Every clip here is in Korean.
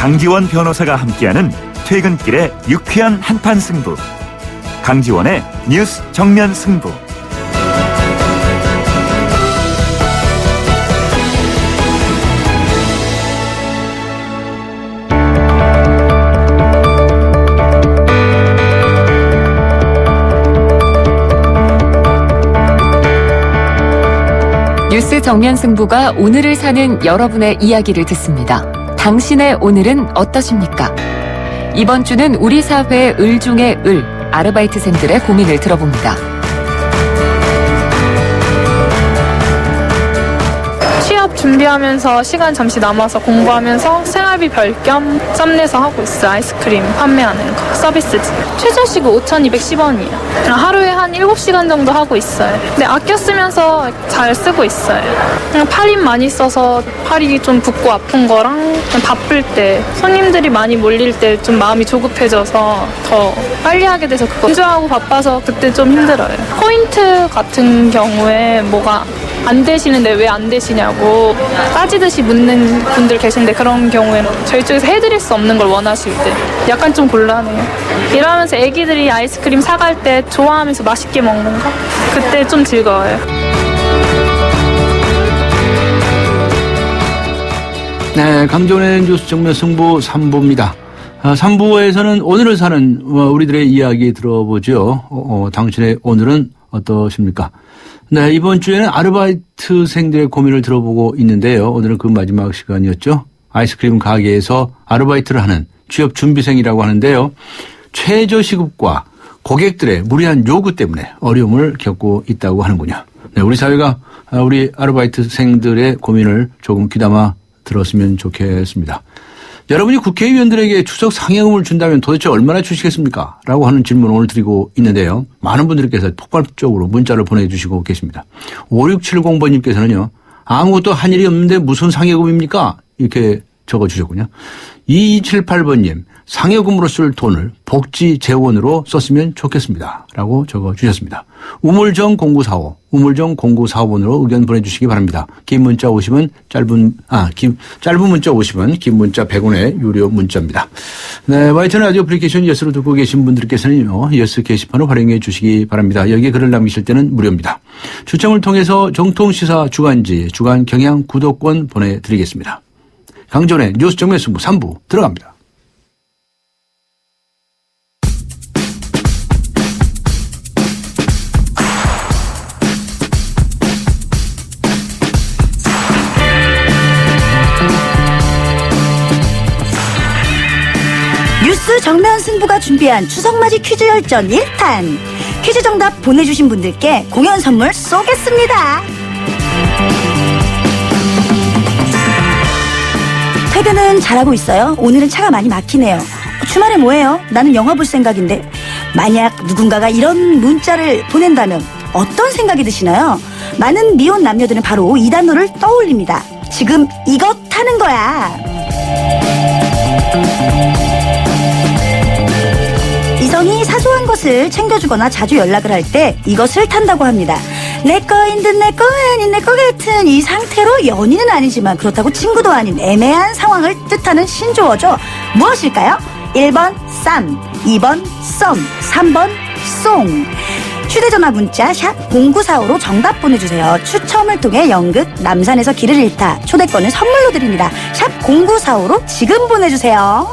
강지원 변호사가 함께하는 퇴근길의 유쾌한 한판 승부. 강지원의 뉴스 정면 승부. 뉴스 정면 승부가 오늘을 사는 여러분의 이야기를 듣습니다. 당신의 오늘은 어떠십니까? 이번 주는 우리 사회의 을 중의 을, 아르바이트생들의 고민을 들어봅니다. 취업 준비하면서 시간 잠시 남아서 공부하면서 생활비 벌 겸 짬내서 하고 있어요. 아이스크림 판매하는 거, 서비스직. 최저시급 5,210원이에요. 하루에 한 7시간 정도 하고 있어요. 근데 아껴 쓰면서 잘 쓰고 있어요. 그냥 팔 힘 많이 써서 팔이 좀 붓고 아픈 거랑 그냥 바쁠 때, 손님들이 많이 몰릴 때 좀 마음이 조급해져서 더 빨리 하게 돼서 그거 분주하고 바빠서 그때 좀 힘들어요. 포인트 같은 경우에 뭐가 안 되시는데 왜 안 되시냐고 따지듯이 묻는 분들 계신데, 그런 경우에는 저희 쪽에서 해드릴 수 없는 걸 원하실 때 약간 좀 곤란해요. 일하면서 애기들이 아이스크림 사갈 때 좋아하면서 맛있게 먹는 거, 그때 좀 즐거워요. 네, 강지원의 뉴스 정면 승부 3부입니다. 3부에서는 오늘을 사는 우리들의 이야기 들어보죠. 당신의 오늘은 어떠십니까? 네, 이번 주에는 아르바이트생들의 고민을 들어보고 있는데요. 오늘은 그 마지막 시간이었죠. 아이스크림 가게에서 아르바이트를 하는 취업 준비생이라고 하는데요. 최저시급과 고객들의 무리한 요구 때문에 어려움을 겪고 있다고 하는군요. 네, 우리 사회가 우리 아르바이트생들의 고민을 조금 귀담아 들었으면 좋겠습니다. 여러분이 국회의원들에게 추석 상여금을 준다면 도대체 얼마나 주시겠습니까? 라고 하는 질문을 오늘 드리고 있는데요. 많은 분들께서 폭발적으로 문자를 보내주시고 계십니다. 5670번님께서는요. 아무것도 한 일이 없는데 무슨 상여금입니까? 이렇게 적어주셨군요. 2278번님. 상여금으로 쓸 돈을 복지 재원으로 썼으면 좋겠습니다. 라고 적어주셨습니다. 우물정 0945번으로 의견 보내주시기 바랍니다. 긴 문자 50원, 짧은 문자 50원, 긴 문자 100원의 유료 문자입니다. 네, YTN 라디오 애플리케이션 예스로 듣고 계신 분들께서는요, 예스 게시판을 활용해 주시기 바랍니다. 여기에 글을 남기실 때는 무료입니다. 추첨을 통해서 정통시사 주간지, 주간 경향 구독권 보내드리겠습니다. 강전의 뉴스 정면 승부 3부 들어갑니다. 뉴스 정면 승부가 준비한 추석맞이 퀴즈 열전 1탄. 퀴즈 정답 보내주신 분들께 공연 선물 쏘겠습니다. 퇴근은 잘하고 있어요? 오늘은 차가 많이 막히네요. 주말에 뭐해요? 나는 영화 볼 생각인데. 만약 누군가가 이런 문자를 보낸다면 어떤 생각이 드시나요? 많은 미혼 남녀들은 바로 이 단어를 떠올립니다. 지금 이것 타는 거야. 이성이 사소한 것을 챙겨주거나 자주 연락을 할 때 이것을 탄다고 합니다. 내 거인 듯 내 거 아닌 내 거 같은 이 상태로 연인은 아니지만 그렇다고 친구도 아닌 애매한 상황을 뜻하는 신조어죠. 무엇일까요? 1번 쌈, 2번 썸, 3번 송. 휴대전화 문자 샵 0945로 정답 보내주세요. 추첨을 통해 연극 남산에서 길을 잃다 초대권을 선물로 드립니다. 샵 0945로 지금 보내주세요.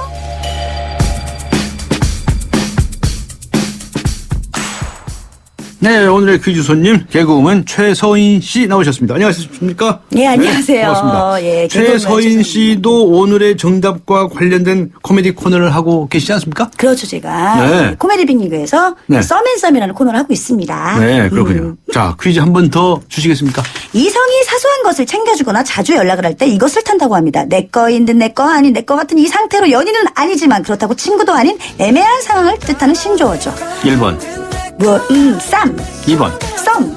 네, 오늘의 퀴즈 손님 개그우먼 최서인 씨 나오셨습니다. 안녕하십니까? 네, 안녕하세요. 네, 반갑습니다. 예, 최서인 씨도 오늘의 정답과 관련된 코미디 코너를 하고 계시지 않습니까? 그렇죠, 제가 네. 코미디 빅리그에서 네. 썸앤썸이라는 코너를 하고 있습니다. 네, 그렇군요. 자, 퀴즈 한 번 더 주시겠습니까? 이성이 사소한 것을 챙겨주거나 자주 연락을 할 때 이것을 탄다고 합니다. 내 거인 듯 내 거 아닌 내 거 같은 이 상태로 연인은 아니지만 그렇다고 친구도 아닌 애매한 상황을 뜻하는 신조어죠. 1번, 쌈, 2번, 썸,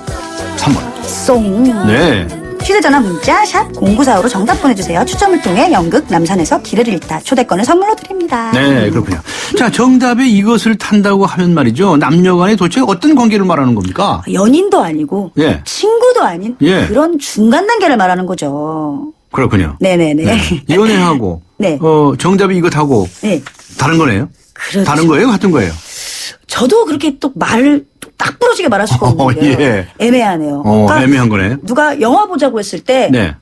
3번. 송. 네. 휴대전화 문자 샵 0945로 정답 보내주세요. 추첨을 통해 연극 남산에서 길을 잃다 초대권을 선물로 드립니다. 네, 그렇군요. 자, 정답에 이것을 탄다고 하면 말이죠. 남녀 간에 도대체 어떤 관계를 말하는 겁니까? 연인도 아니고 예. 친구도 아닌 예. 그런 중간 단계를 말하는 거죠. 그렇군요. 네네네. 네. 연애하고 네. 정답이 이것하고 네. 다른 거네요? 그렇죠. 다른 거예요? 같은 거예요? 저도 그렇게 또 말을 딱 부러지게 말할 수가 없는 게 예. 애매하네요. 그러니까 애매한 거네. 누가 영화 보자고 했을 때 네.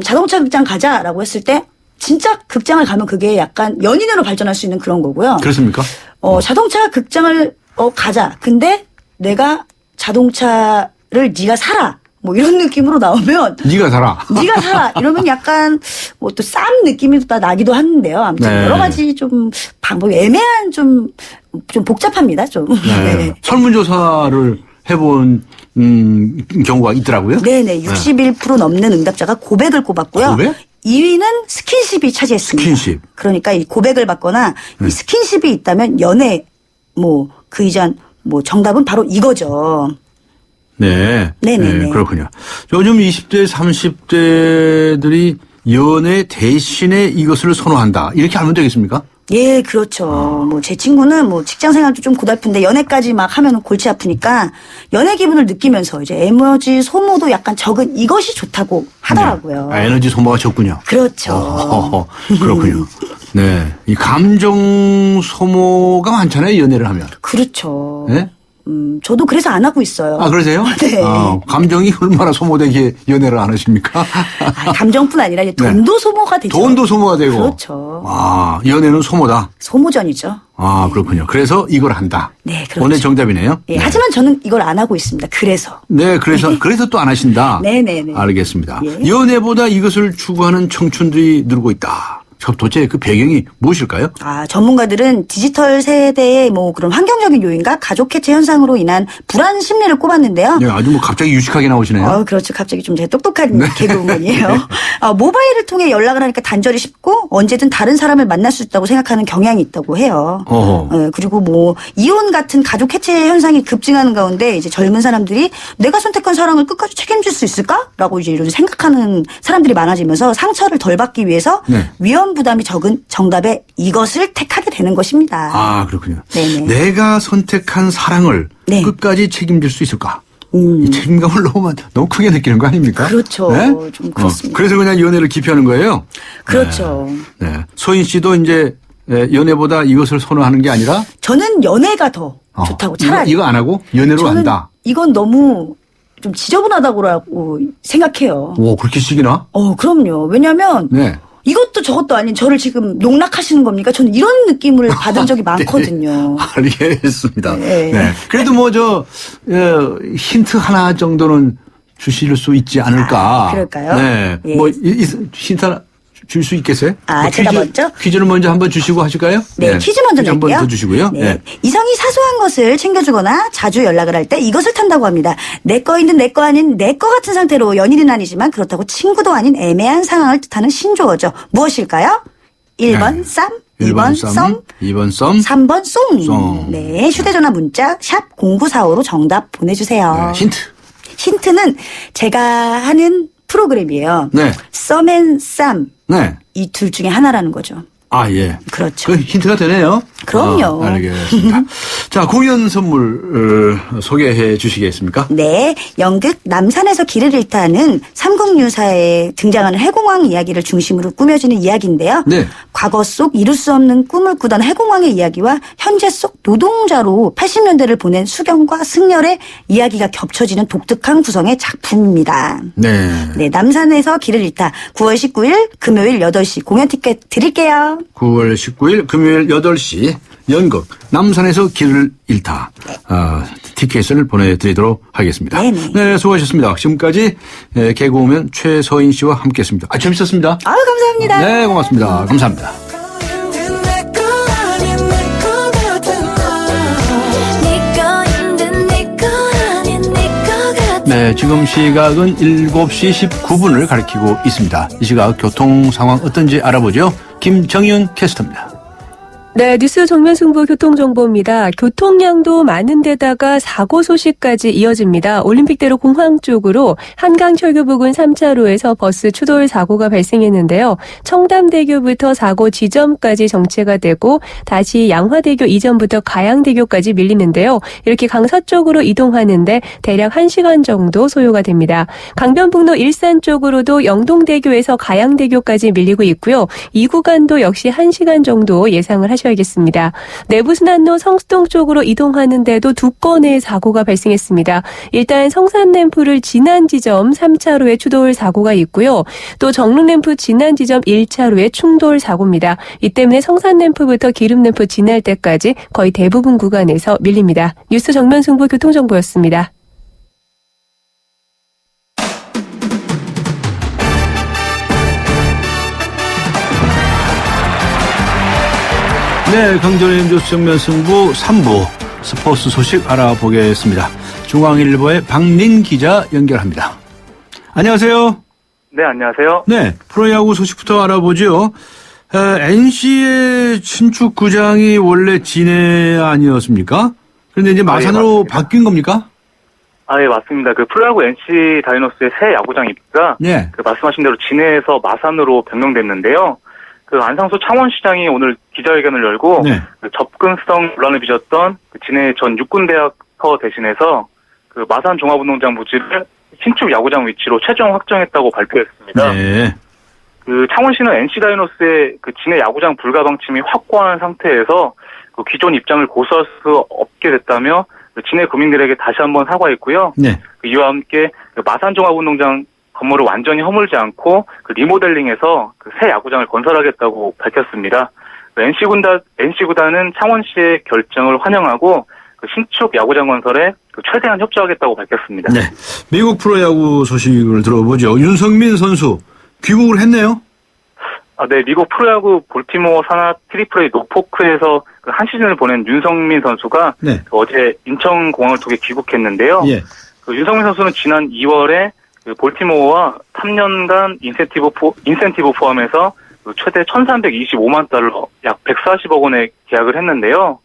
자동차 극장 가자라고 했을 때 진짜 극장을 가면 그게 약간 연인으로 발전할 수 있는 그런 거고요. 그렇습니까? 자동차 극장을 가자. 근데 내가 자동차를 네가 사라. 뭐 이런 느낌으로 나오면 네가 살아. 네가 사라 이러면 약간 뭐 또 쌈 느낌이 또 나기도 하는데요. 아무튼 네. 여러 가지 좀 방법이 애매한 좀 복잡합니다. 좀. 네. 네. 설문조사를 해본 경우가 있더라고요. 네네. 61% 넘는 응답자가 고백을 꼽았고요. 고백? 2위는 스킨십이 차지했습니다. 스킨십. 그러니까 이 고백을 받거나 이 스킨십이 있다면 연애 뭐 그 이전 뭐 정답은 바로 이거죠. 네. 네네네. 그렇군요. 요즘 20대, 30대들이 연애 대신에 이것을 선호한다. 이렇게 알면 되겠습니까? 예, 그렇죠. 뭐 제 친구는 뭐 직장 생활도 좀 고달픈데 연애까지 막 하면 골치 아프니까 연애 기분을 느끼면서 이제 에너지 소모도 약간 적은 이것이 좋다고 하더라고요. 네. 에너지 소모가 적군요. 그렇죠. 그렇군요. 네. 이 감정 소모가 많잖아요, 연애를 하면. 그렇죠. 네? 저도 그래서 안 하고 있어요. 아, 그러세요? 네. 감정이 얼마나 소모되게 연애를 안 하십니까? 감정뿐 아니라 이제 돈도 소모가 되죠. 돈도 소모가 되고. 그렇죠. 아, 연애는 소모다. 소모전이죠. 아, 그렇군요. 그래서 이걸 한다. 네, 그렇죠. 오늘 정답이네요. 예, 네. 하지만 저는 이걸 안 하고 있습니다. 그래서. 네, 그래서 또 안 하신다. 네네네. 알겠습니다. 예. 연애보다 이것을 추구하는 청춘들이 늘고 있다. 도대체 그 배경이 무엇일까요? 전문가들은 디지털 세대의 뭐 그런 환경적인 요인과 가족 해체 현상으로 인한 불안 심리를 꼽았는데요. 네, 아주 뭐 갑자기 유식하게 나오시네요. 그렇죠. 갑자기 좀 제가 똑똑한 개그우먼이에요. 모바일을 통해 연락을 하니까 단절이 쉽고 언제든 다른 사람을 만날 수 있다고 생각하는 경향이 있다고 해요. 그리고 뭐 이혼 같은 가족 해체 현상이 급증하는 가운데 이제 젊은 사람들이 내가 선택한 사랑을 끝까지 책임질 수 있을까라고 이제 이런 생각하는 사람들이 많아지면서 상처를 덜 받기 위해서 네. 위험 부담이 적은 정답에 이것을 택하게 되는 것입니다. 아, 그렇군요. 네네. 내가 선택한 사랑을 네. 끝까지 책임질 수 있을까? 이 책임감을 너무 크게 느끼는 거 아닙니까? 그렇죠. 네? 좀 그렇습니다. 그래서 그냥 연애를 기피하는 거예요? 그렇죠. 네. 소인 씨도 이제 연애보다 이것을 선호하는 게 아니라 저는 연애가 더 좋다고 차라리. 이거 안 하고 연애로 저는 한다. 이건 너무 좀 지저분하다고 생각해요. 오, 그렇게 시기나? 그럼요. 왜냐하면 네. 이것도 저것도 아닌 저를 지금 농락하시는 겁니까? 저는 이런 느낌을 받은 적이 많거든요. 알겠습니다. 네. 네. 그래도 뭐 힌트 하나 정도는 주실 수 있지 않을까. 그럴까요? 네. 예. 뭐 힌트 하나 줄 수 있겠어요? 뭐 제가 먼저? 퀴즈를 먼저 한번 주시고 하실까요? 네, 퀴즈 먼저 낼게요. 한번 더 주시고요. 네. 이성이 사소한 것을 챙겨주거나 자주 연락을 할 때 이것을 탄다고 합니다. 내 거인 내 거 아닌 내 거 같은 상태로 연인은 아니지만 그렇다고 친구도 아닌 애매한 상황을 뜻하는 신조어죠. 무엇일까요? 1번 쌈, 2번 썸, 2번 썸, 3번 송. 송. 네, 휴대전화 문자 샵 0945로 정답 보내주세요. 힌트. 힌트는 제가 하는 프로그램이에요. 네. 썸앤쌈. 네. 이 둘 중에 하나라는 거죠. 아, 예. 그렇죠. 그 힌트가 되네요. 그럼요. 알겠습니다. 자, 공연 선물 소개해 주시겠습니까? 네, 연극 남산에서 길을 잃다는 삼국유사에 등장하는 해공왕 이야기를 중심으로 꾸며지는 이야기인데요. 네. 과거 속 이룰 수 없는 꿈을 꾸던 해공왕의 이야기와 현재 속 노동자로 80년대를 보낸 수경과 승열의 이야기가 겹쳐지는 독특한 구성의 작품입니다. 네. 네, 남산에서 길을 잃다 9월 19일 금요일 8시 공연 티켓 드릴게요. 9월 19일 금요일 8시 연극 남산에서 길을 잃다 티켓을 보내드리도록 하겠습니다. 네네. 네, 수고하셨습니다. 지금까지 개그우먼 최서인 씨와 함께했습니다. 재밌었습니다. 감사합니다. 네, 고맙습니다. 감사합니다. 네, 지금 시각은 7시 19분을 가리키고 있습니다. 이 시각 교통 상황 어떤지 알아보죠. 김정윤 캐스터입니다. 네, 뉴스 정면 승부 교통정보입니다. 교통량도 많은 데다가 사고 소식까지 이어집니다. 올림픽대로 공항 쪽으로 한강철교 부근 3차로에서 버스 추돌 사고가 발생했는데요. 청담대교부터 사고 지점까지 정체가 되고 다시 양화대교 이전부터 가양대교까지 밀리는데요. 이렇게 강서쪽으로 이동하는데 대략 1시간 정도 소요가 됩니다. 강변북로 일산 쪽으로도 영동대교에서 가양대교까지 밀리고 있고요. 이 구간도 역시 1시간 정도 예상을 하셔야겠습니다. 내부순환로 성수동 쪽으로 이동하는데도 2건의 사고가 발생했습니다. 일단 성산램프를 지난 지점 3차로에 추돌 사고가 있고요. 또 정릉램프 지난 지점 1차로에 충돌 사고입니다. 이 때문에 성산램프부터 기름램프 지날 때까지 거의 대부분 구간에서 밀립니다. 뉴스 정면 승부 교통정보였습니다. 네, 강전의 뉴스 정면 승부 3부 스포츠 소식 알아보겠습니다. 중앙일보의 박린 기자 연결합니다. 안녕하세요. 네, 안녕하세요. 네, 프로야구 소식부터 알아보죠. NC의 신축 구장이 원래 진해 아니었습니까? 그런데 이제 마산으로 맞습니다. 바뀐 겁니까? 예, 맞습니다. 그 프로야구 NC 다이노스의 새 야구장 입지가 네. 그 말씀하신 대로 진해에서 마산으로 변경됐는데요. 그 안상수 창원시장이 오늘 기자회견을 열고 네. 그 접근성 논란을 빚었던 그 진해 전 육군대학터 대신해서 그 마산 종합운동장 부지를 신축 야구장 위치로 최종 확정했다고 발표했습니다. 네. 그 창원시는 NC 다이노스의 그 진해 야구장 불가 방침이 확고한 상태에서 그 기존 입장을 고수할 수 없게 됐다며 그 진해 구민들에게 다시 한번 사과했고요. 네. 그 이와 함께 그 마산 종합운동장 건물을 완전히 허물지 않고 그 리모델링해서 그 새 야구장을 건설하겠다고 밝혔습니다. NC 구단은 창원시의 결정을 환영하고 그 신축 야구장 건설에 그 최대한 협조하겠다고 밝혔습니다. 네. 미국 프로야구 소식을 들어보죠. 윤석민 선수 귀국을 했네요. 네, 미국 프로야구 볼티모어 산하 트리플A 노포크에서 그 한 시즌을 보낸 윤성민 선수가 네. 그 어제 인천공항을 통해 귀국했는데요. 예. 그 윤성민 선수는 지난 2월에 그 볼티모어와 3년간 인센티브 포함해서 그 최대 1,325만 달러, 약 140억 원의 계약을 했는데요.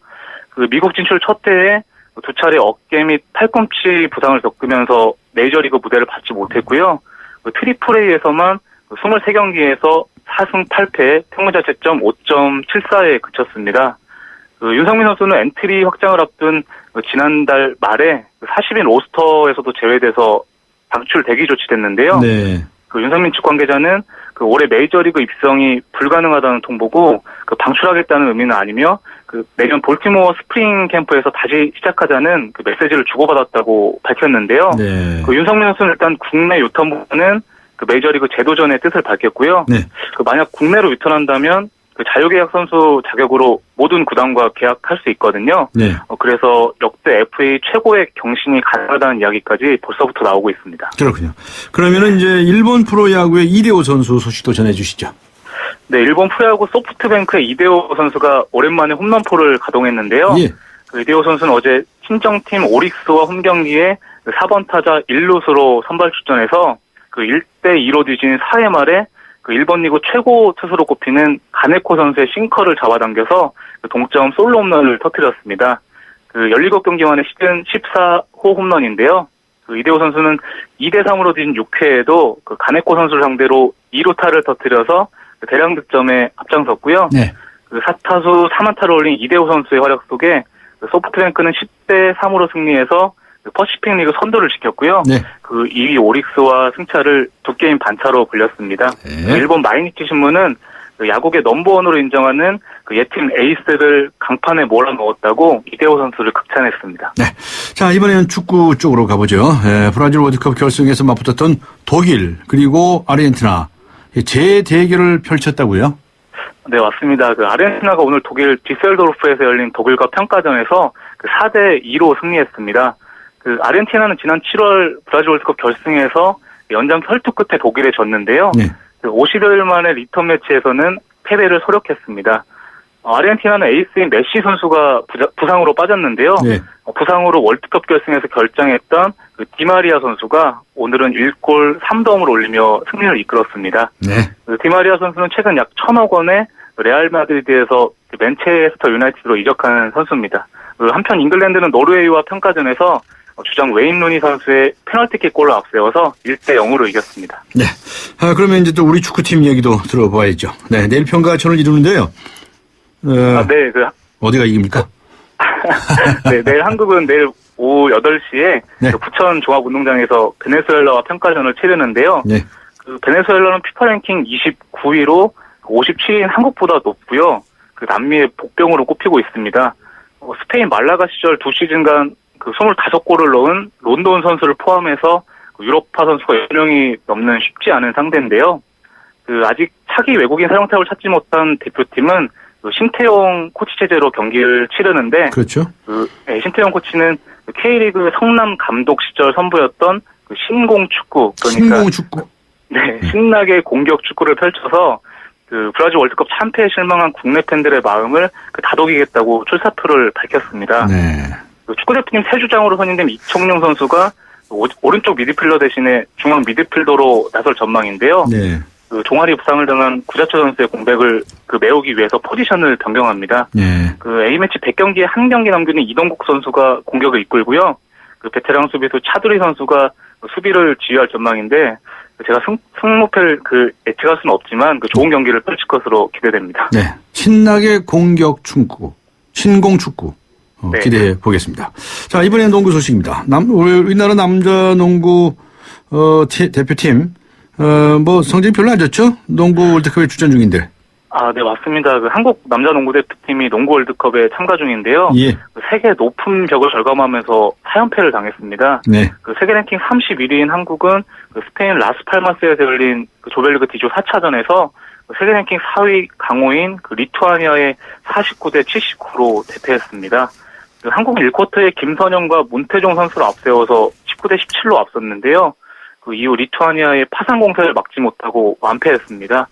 그 미국 진출 첫 해에 두 차례 어깨 및 팔꿈치 부상을 겪으면서 메이저리그 무대를 받지 못했고요. 그 트리플A에서만 23경기에서 4승 8패, 평균자책점 5.74에 그쳤습니다. 그 윤성민 선수는 엔트리 확장을 앞둔 그 지난달 말에 40인 로스터에서도 제외돼서 방출 대기 조치됐는데요. 네. 그 윤성민 측 관계자는 그 올해 메이저리그 입성이 불가능하다는 통보고 그 방출하겠다는 의미는 아니며 그 내년 볼티모어 스프링 캠프에서 다시 시작하자는 그 메시지를 주고받았다고 밝혔는데요. 네. 그 윤성민 선수는 일단 국내 유턴보다는 그 메이저리그 제도전의 뜻을 밝혔고요. 네. 그 만약 국내로 유턴한다면 그 자유계약 선수 자격으로 모든 구단과 계약할 수 있거든요. 네. 그래서 역대 FA 최고의 경신이 가능하다는 이야기까지 벌써부터 나오고 있습니다. 그렇군요. 그러면은 이제 일본 프로야구의 이대호 선수 소식도 전해주시죠. 네, 일본 프로야구 소프트뱅크의 이대호 선수가 오랜만에 홈런포를 가동했는데요. 예. 그 이대호 선수는 어제 친정팀 오릭스와 홈경기에 4번 타자 1루수로 선발 출전해서 그 1대2로 뒤진 4회 말에 그 일본 리그 최고 투수로 꼽히는 가네코 선수의 싱커를 잡아당겨서 그 동점 솔로 홈런을 터뜨렸습니다. 그 17경기 만에 시즌 14호 홈런인데요. 그 이대호 선수는 2대3으로 뒤진 6회에도 그 가네코 선수를 상대로 2루타를 터뜨려서 그 대량 득점에 앞장섰고요. 네. 그 4타수 4안타를 올린 이대호 선수의 활약 속에 그 소프트뱅크는 10대3으로 승리해서 그 퍼시픽 리그 선두를 지켰고요. 네. 그 2위 오릭스와 승차를 2게임 반차로 벌렸습니다. 네. 일본 마이니치 신문은 그 야구계 넘버원으로 인정하는 그 예팀 에이스를 강판에 몰아넣었다고 이대호 선수를 극찬했습니다. 네. 자, 이번에는 축구 쪽으로 가보죠. 브라질 월드컵 결승에서 맞붙었던 독일 그리고 아르헨티나 재대결을 펼쳤다고요? 네, 맞습니다. 그 아르헨티나가 오늘 독일 디셀도르프에서 열린 독일과 평가전에서 그 4대2로 승리했습니다. 그 아르헨티나는 지난 7월 브라질 월드컵 결승에서 연장 혈투 끝에 독일에 졌는데요. 네. 그 50여일 만에 리턴 매치에서는 패배를 서력했습니다. 아르헨티나는 에이스인 메시 선수가 부상으로 빠졌는데요. 네. 부상으로 월드컵 결승에서 결정했던 그 디마리아 선수가 오늘은 1골 3도움을 올리며 승리를 이끌었습니다. 네. 그 디마리아 선수는 최근 약 1,000억 원의 레알 마드리드에서 맨체스터 유나이티드로 이적한 선수입니다. 한편 잉글랜드는 노르웨이와 평가전에서 주장 웨인 루니 선수의 페널티킥 골로 앞세워서 1-0으로 이겼습니다. 네. 그러면 이제 또 우리 축구팀 얘기도 들어봐야죠. 네, 내일 평가전을 이루는데요. 네, 어디가 이깁니까? 네, 내일 한국은 내일 오후 8시에 네. 부천 종합운동장에서 베네수엘라와 평가전을 치르는데요. 네. 베네수엘라는 피파 랭킹 29위로 57위인 한국보다 높고요. 남미의 복병으로 꼽히고 있습니다. 스페인 말라가 시절 2시즌간 25골을 넣은 론돈 선수를 포함해서 유럽파 선수가 10명이 넘는 쉽지 않은 상대인데요. 아직 차기 외국인 사령탑을 찾지 못한 대표팀은 신태용 코치 체제로 경기를 치르는데, 그렇죠. 신태용 코치는 K리그 성남 감독 시절 선보였던 신공 축구, 그러니까 신공 축구. 네, 신나게 공격 축구를 펼쳐서 브라질 월드컵 참패에 실망한 국내 팬들의 마음을 다독이겠다고 출사표를 밝혔습니다. 네. 축구대표팀 새 주장으로 선임된 이청용 선수가 오른쪽 미드필더 대신에 중앙 미드필더로 나설 전망인데요. 네. 종아리 부상을 당한 구자철 선수의 공백을 메우기 위해서 포지션을 변경합니다. 네. A매치 100경기에 한 경기 남기는 이동국 선수가 공격을 이끌고요. 베테랑 수비수 차두리 선수가 수비를 지휘할 전망인데, 제가 승무패를 예측할 수는 없지만 좋은 경기를 펼칠 것으로 기대됩니다. 네. 신나게 공격 축구, 신공 축구. 네. 기대해 보겠습니다. 자, 이번엔 농구 소식입니다. 우리나라 남자 농구 대표팀 성적이 별로 안 좋죠? 농구 월드컵에 출전 중인데. 네, 맞습니다. 한국 남자 농구 대표팀이 농구 월드컵에 참가 중인데요. 예. 세계 높은 벽을 절감하면서 4연패를 당했습니다. 네. 세계 랭킹 31위인 한국은 스페인 라스팔마스에서 열린 조별리그 D조 4차전에서 세계 랭킹 4위 강호인 리투아니아의 49-79로 대패했습니다. 한국은 1쿼터에 김선영과 문태종 선수를 앞세워서 19-17로 앞섰는데요. 이후 리투아니아의 파상 공세를 막지 못하고 완패했습니다.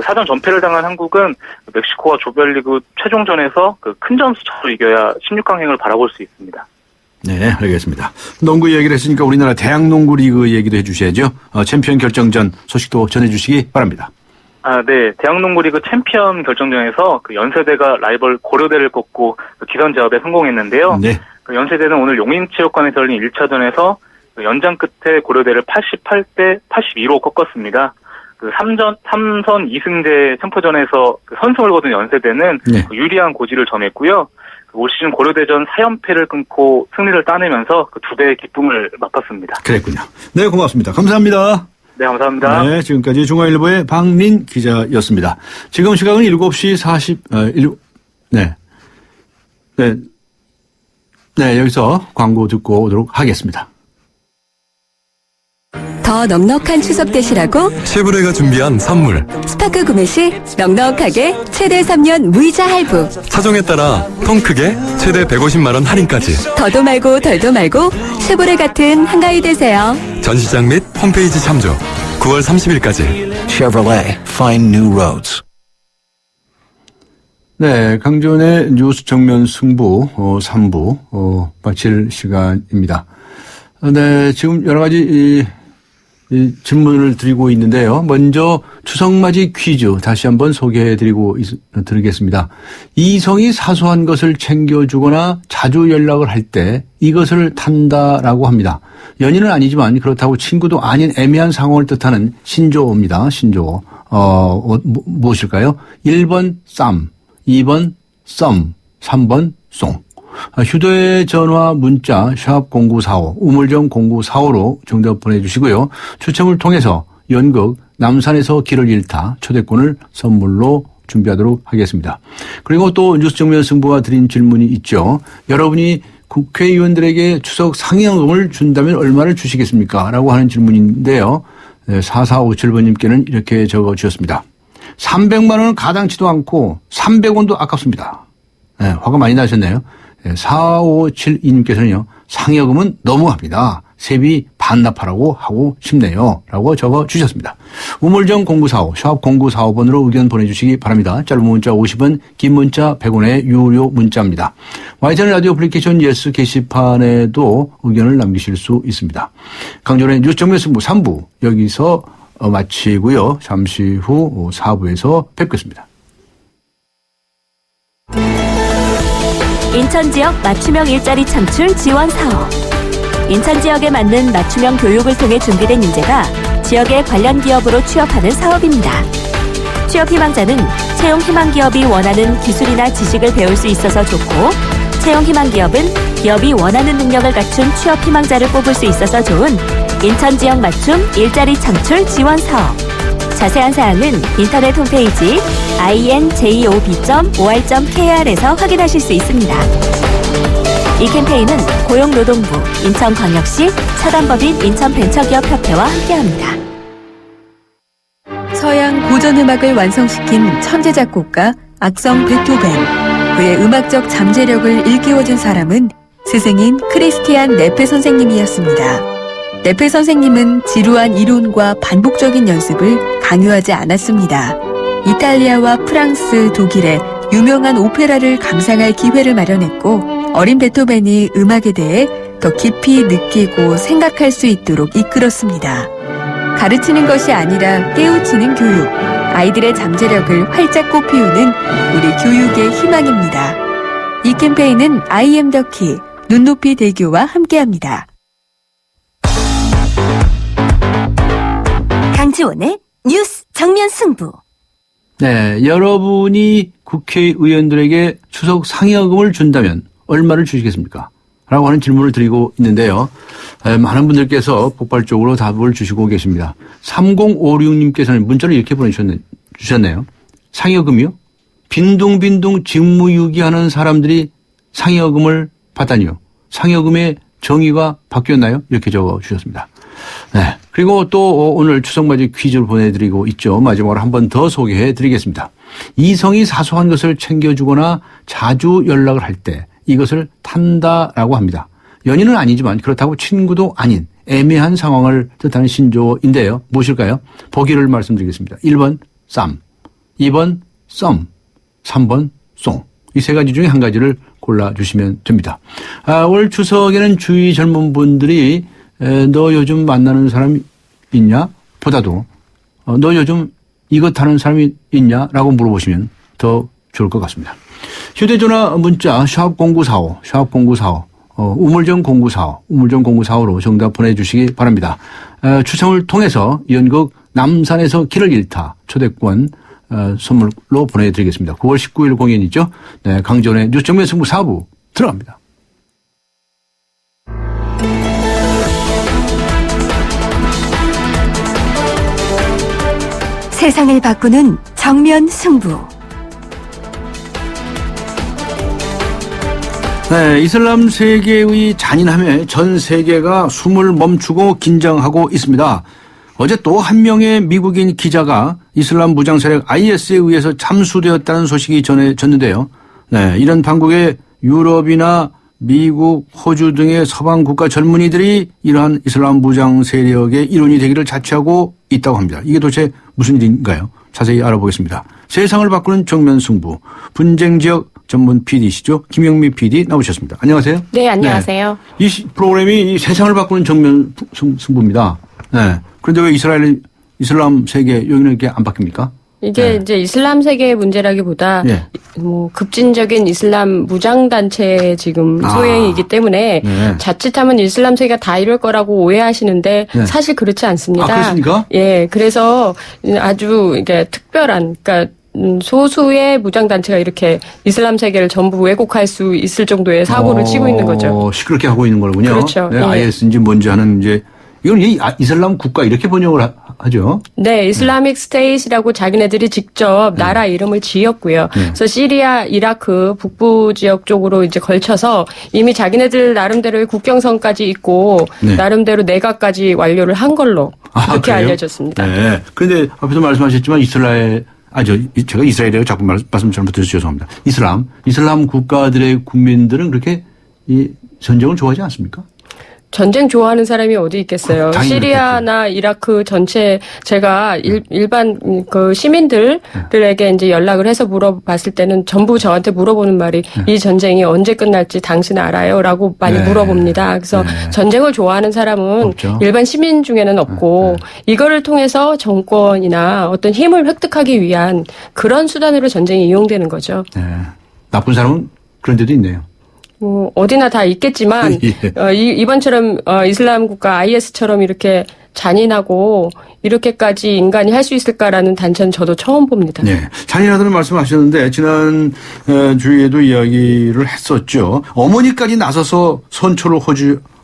사전 전패를 당한 한국은 멕시코와 조별리그 최종전에서 큰 점수 차로 이겨야 16강행을 바라볼 수 있습니다. 네, 알겠습니다. 농구 얘기를 했으니까 우리나라 대학농구 리그 얘기도 해주셔야죠. 챔피언 결정전 소식도 전해주시기 바랍니다. 네. 대학농구 리그 챔피언 결정전에서 연세대가 라이벌 고려대를 꺾고 기선 제압에 성공했는데요. 네. 연세대는 오늘 용인체육관에서 열린 1차전에서 연장 끝에 고려대를 88-82로 꺾었습니다. 3선 2승제 챔프전에서 선승을 거둔 연세대는 네. 유리한 고지를 점했고요. 올 시즌 고려대전 4연패를 끊고 승리를 따내면서 2배의 기쁨을 맛봤습니다. 그랬군요. 네, 고맙습니다. 감사합니다. 네, 감사합니다. 네, 지금까지 중앙일보의 박린 기자였습니다. 지금 시각은 7시 네, 여기서 광고 듣고 오도록 하겠습니다. 더 넉넉한 추석 되시라고 쉐보레가 준비한 선물. 스파크 구매 시 넉넉하게 최대 3년 무이자 할부. 사정에 따라 통 크게 최대 150만 원 할인까지. 더도 말고 덜도 말고 쉐보레 같은 한가위 되세요. 전시장 및 홈페이지 참조. 9월 30일까지. Chevrolet, find new roads. 네, 강준의 뉴스 정면 승부 3부 마칠 시간입니다. 네, 지금 여러 가지 질문을 드리고 있는데요. 먼저 추석맞이 퀴즈 다시 한번 드리겠습니다. 이성이 사소한 것을 챙겨주거나 자주 연락을 할 때 이것을 탄다라고 합니다. 연인은 아니지만 그렇다고 친구도 아닌 애매한 상황을 뜻하는 신조어입니다. 신조어. 무엇일까요? 1번 쌈, 2번 썸, 3번 송. 휴대전화 문자 샵0945 우물정 0945로 정답 보내주시고요. 추첨을 통해서 연극 남산에서 길을 잃다 초대권을 선물로 준비하도록 하겠습니다. 그리고 또 뉴스 정면 승부가 드린 질문이 있죠. 여러분이 국회의원들에게 추석 상여금을 준다면 얼마를 주시겠습니까? 라고 하는 질문인데요. 4457번님께는 이렇게 적어주셨습니다. 300만 원은 가당치도 않고 300원도 아깝습니다. 네, 화가 많이 나셨네요. 4572님께서는요. 상여금은 너무합니다. 세비 반납하라고 하고 싶네요. 라고 적어주셨습니다. 우물정 0945 샵 0945번으로 의견 보내주시기 바랍니다. 짧은 문자 50원, 긴 문자 100원의 유료 문자입니다. YTN 라디오 애플리케이션 예스 게시판에도 의견을 남기실 수 있습니다. 강전의 뉴스 정면 승부 3부 여기서 마치고요. 잠시 후 4부에서 뵙겠습니다. 인천 지역 맞춤형 일자리 창출 지원 사업. 인천 지역에 맞는 맞춤형 교육을 통해 준비된 인재가 지역의 관련 기업으로 취업하는 사업입니다. 취업 희망자는 채용 희망 기업이 원하는 기술이나 지식을 배울 수 있어서 좋고, 채용 희망 기업은 기업이 원하는 능력을 갖춘 취업 희망자를 뽑을 수 있어서 좋은 인천 지역 맞춤 일자리 창출 지원 사업. 자세한 사항은 인터넷 홈페이지 injob.or.kr에서 확인하실 수 있습니다. 이 캠페인은 고용노동부, 인천광역시, 차단법인 인천벤처기업협회와 함께합니다. 서양 고전음악을 완성시킨 천재 작곡가 악성 베토벤. 그의 음악적 잠재력을 일깨워준 사람은 스승인 크리스티안 네페 선생님이었습니다. 네페 선생님은 지루한 이론과 반복적인 연습을 강요하지 않았습니다. 이탈리아와 프랑스, 독일의 유명한 오페라를 감상할 기회를 마련했고, 어린 베토벤이 음악에 대해 더 깊이 느끼고 생각할 수 있도록 이끌었습니다. 가르치는 것이 아니라 깨우치는 교육, 아이들의 잠재력을 활짝 꽃피우는 우리 교육의 희망입니다. 이 캠페인은 I am the key, 눈높이 대교와 함께합니다. 강지원의 뉴스 정면 승부. 네, 여러분이 국회의원들에게 추석 상여금을 준다면 얼마를 주시겠습니까? 라고 하는 질문을 드리고 있는데요. 많은 분들께서 폭발적으로 답을 주시고 계십니다. 3056님께서는 문자를 이렇게 보내주셨네요. 상여금이요? 빈둥빈둥 직무유기하는 사람들이 상여금을 받다니요. 상여금의 정의가 바뀌었나요? 이렇게 적어주셨습니다. 네. 그리고 또 오늘 추석맞이 퀴즈를 보내드리고 있죠. 마지막으로 한 번 더 소개해드리겠습니다. 이성이 사소한 것을 챙겨주거나 자주 연락을 할 때 이것을 탄다라고 합니다. 연인은 아니지만 그렇다고 친구도 아닌 애매한 상황을 뜻하는 신조어인데요. 무엇일까요? 보기를 말씀드리겠습니다. 1번 쌈, 2번 썸, 3번 송. 이 세 가지 중에 한 가지를 골라주시면 됩니다. 올 추석에는 주위 젊은 분들이 너 요즘 만나는 사람 있냐? 보다도 너 요즘 이것 하는 사람이 있냐? 라고 물어보시면 더 좋을 것 같습니다. 휴대전화 문자 샵0945, 샵0945, 우물정 0945, 우물정 0945로 정답 보내주시기 바랍니다. 추첨을 통해서 연극 남산에서 길을 잃다 초대권 선물로 보내드리겠습니다. 9월 19일 공연이죠. 네, 강지원의 뉴스 정면 승부 4부 들어갑니다. 세상을 바꾸는 정면 승부. 네, 이슬람 세계의 잔인함에 전 세계가 숨을 멈추고 긴장하고 있습니다. 어제 또 한 명의 미국인 기자가 이슬람 무장 세력 IS에 의해서 잠수되었다는 소식이 전해졌는데요. 네, 이런 판국에 유럽이나 미국, 호주 등의 서방 국가 젊은이들이 이러한 이슬람 무장 세력의 일원이 되기를 자처하고 있다고 합니다. 이게 도대체 무슨 일인가요? 자세히 알아보겠습니다. 세상을 바꾸는 정면 승부, 분쟁 지역 전문 PD시죠. 김영미 PD 나오셨습니다. 안녕하세요. 네, 안녕하세요. 네. 이 프로그램이 이 세상을 바꾸는 정면 승부입니다. 네. 그런데 왜 이슬람 세계 여기는 이렇게 안 바뀝니까? 이게 네. 이제 이슬람 세계의 문제라기보다 뭐 급진적인 이슬람 무장단체의 지금 소행이기 때문에 자칫하면 이슬람 세계가 다 이럴 거라고 오해하시는데 사실 그렇지 않습니다. 그렇습니까? 예, 그래서 아주 이게 특별한, 그러니까 소수의 무장단체가 이렇게 이슬람 세계를 전부 왜곡할 수 있을 정도의 사고를 치고 있는 거죠. 시끄럽게 하고 있는 거군요. 그렇죠. 네, 예. IS인지 뭔지 하는 이제 이건 이슬람 국가 이렇게 번역을 하죠. 네, 이슬라믹 스테이트라고 자기네들이 직접 나라 이름을 지었고요. 그래서 시리아, 이라크 북부 지역 쪽으로 이제 걸쳐서 이미 자기네들 나름대로의 국경선까지 있고 나름대로 내각까지 완료를 한 걸로 그렇게 그래요? 알려졌습니다. 네. 그런데 앞에서 말씀하셨지만 제가 이스라엘이라고 자꾸 말씀 잘못해서 죄송합니다. 이슬람 국가들의 국민들은 그렇게 이 전쟁을 좋아하지 않습니까? 전쟁 좋아하는 사람이 어디 있겠어요. 시리아나 이라크 전체 제가 일반 그 시민들에게 이제 연락을 해서 물어봤을 때는 전부 저한테 물어보는 말이 이 전쟁이 언제 끝날지 당신 알아요? 라고 많이 물어봅니다. 그래서 전쟁을 좋아하는 사람은 없죠. 일반 시민 중에는 없고 이거를 통해서 정권이나 어떤 힘을 획득하기 위한 그런 수단으로 전쟁이 이용되는 거죠. 네. 나쁜 사람은 그런 데도 있네요. 뭐 어디나 다 있겠지만 예. 이번처럼 이슬람 국가 IS처럼 이렇게 잔인하고 이렇게까지 인간이 할 수 있을까라는 단체는 저도 처음 봅니다. 네. 잔인하다는 말씀하셨는데 지난 주에도 이야기를 했었죠. 어머니까지 나서서 선처를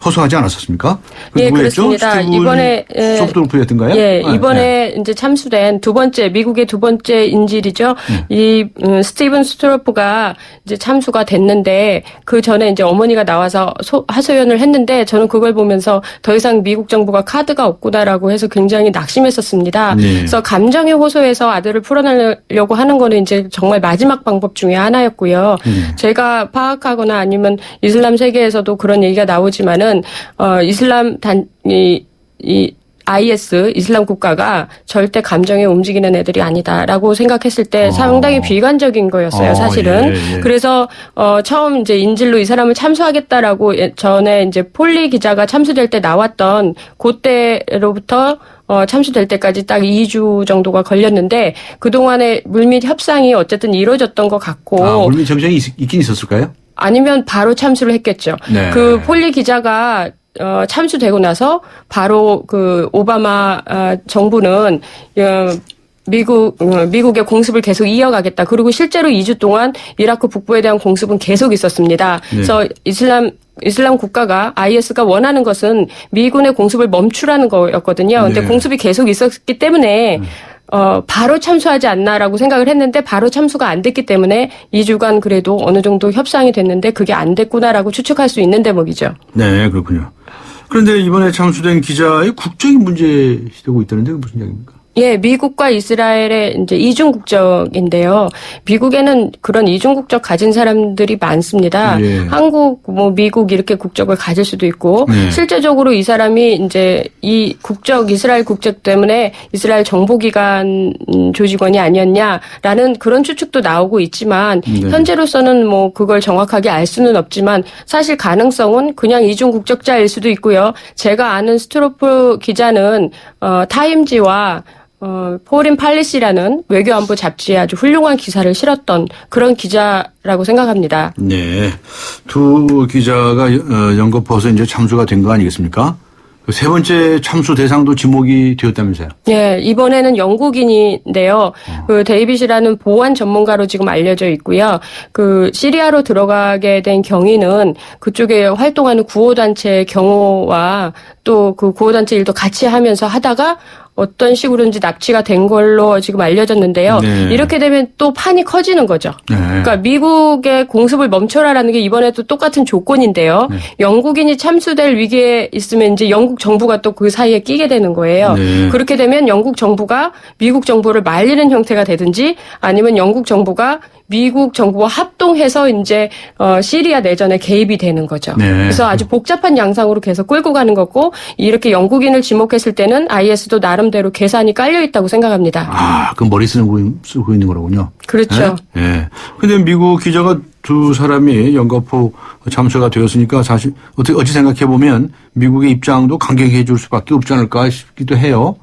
호소하지 않았었습니까? 예, 그렇습니다. 이번에 소프트로프였던가요? 예, 이번에 이제 참수된 미국의 두 번째 인질이죠. 이 스티븐 스트로프가 이제 참수가 됐는데 그 전에 이제 어머니가 나와서 하소연을 했는데 저는 그걸 보면서 더 이상 미국 정부가 카드가 없구나라고 해서 굉장히 낙심했었습니다. 네. 그래서 감정에 호소해서 아들을 풀어내려고 하는 거는 이제 정말 마지막 방법 중에 하나였고요. 제가 파악하거나 아니면 이슬람 세계에서도 그런 얘기가 나오지만은 이슬람 IS 이슬람 국가가 절대 감정에 움직이는 애들이 아니다라고 생각했을 때 상당히 비관적인 거였어요, 사실은. 예. 그래서 처음 이제 인질로 이 사람을 참수하겠다라고 전에 이제 폴리 기자가 참수될 때 나왔던 그때로부터 참수될 때까지 딱 2주 정도가 걸렸는데 그동안에 물밑 협상이 어쨌든 이루어졌던 것 같고. 물밑 협상이 있긴 있었을까요? 아니면 바로 참수를 했겠죠. 네. 그 폴리 기자가 참수되고 나서 바로 그 오바마 정부는 미국의 공습을 계속 이어가겠다. 그리고 실제로 2주 동안 이라크 북부에 대한 공습은 계속 있었습니다. 네. 그래서 이슬람 국가가 IS가 원하는 것은 미군의 공습을 멈추라는 거였거든요. 근데 네. 공습이 계속 있었기 때문에 바로 참수하지 않나라고 생각을 했는데 바로 참수가 안 됐기 때문에 2주간 그래도 어느 정도 협상이 됐는데 그게 안 됐구나라고 추측할 수 있는 대목이죠. 네, 그렇군요. 그런데 이번에 참수된 기자의 국적이 문제되고 있다는데 무슨 이야기입니까? 예, 미국과 이스라엘의 이제 이중 국적인데요. 미국에는 그런 이중 국적 가진 사람들이 많습니다. 예. 한국, 미국 이렇게 국적을 가질 수도 있고, 네. 실제적으로 이 사람이 이제 이 이스라엘 국적 때문에 이스라엘 정보기관 조직원이 아니었냐라는 그런 추측도 나오고 있지만, 네. 현재로서는 그걸 정확하게 알 수는 없지만, 사실 가능성은 그냥 이중 국적자일 수도 있고요. 제가 아는 스트로프 기자는, 타임지와 포린 팔리시라는 외교안보 잡지에 아주 훌륭한 기사를 실었던 그런 기자라고 생각합니다. 네. 두 기자가 연거푸어서 이제 참수가 된 거 아니겠습니까? 그 세 번째 참수 대상도 지목이 되었다면서요? 예, 이번에는 영국인인데요. 그 데이빗이라는 보안 전문가로 지금 알려져 있고요. 그 시리아로 들어가게 된 경위는 그쪽에 활동하는 구호단체 경호와 또 그 구호단체 일도 같이 하면서 하다가 어떤 식으로인지 납치가 된 걸로 지금 알려졌는데요. 네. 이렇게 되면 또 판이 커지는 거죠. 네. 그러니까 미국의 공습을 멈춰라라는 게 이번에도 똑같은 조건인데요. 네. 영국인이 참수될 위기에 있으면 이제 영국 정부가 또 그 사이에 끼게 되는 거예요. 네. 그렇게 되면 영국 정부가 미국 정부를 말리는 형태가 되든지 아니면 영국 정부가 미국 정부와 합동해서 이제 시리아 내전에 개입이 되는 거죠. 네. 그래서 아주 복잡한 양상으로 계속 끌고 가는 거고 이렇게 영국인을 지목했을 때는 IS도 나름대로 계산이 깔려 있다고 생각합니다. 아, 그 머리 쓰고 있는 거로군요. 그렇죠. 예. 네? 근데 미국 기자가 두 사람이 연거푸 참수가 되었으니까 사실 어찌 생각해 보면 미국의 입장도 강경해 줄 수밖에 없지 않을까 싶기도 해요.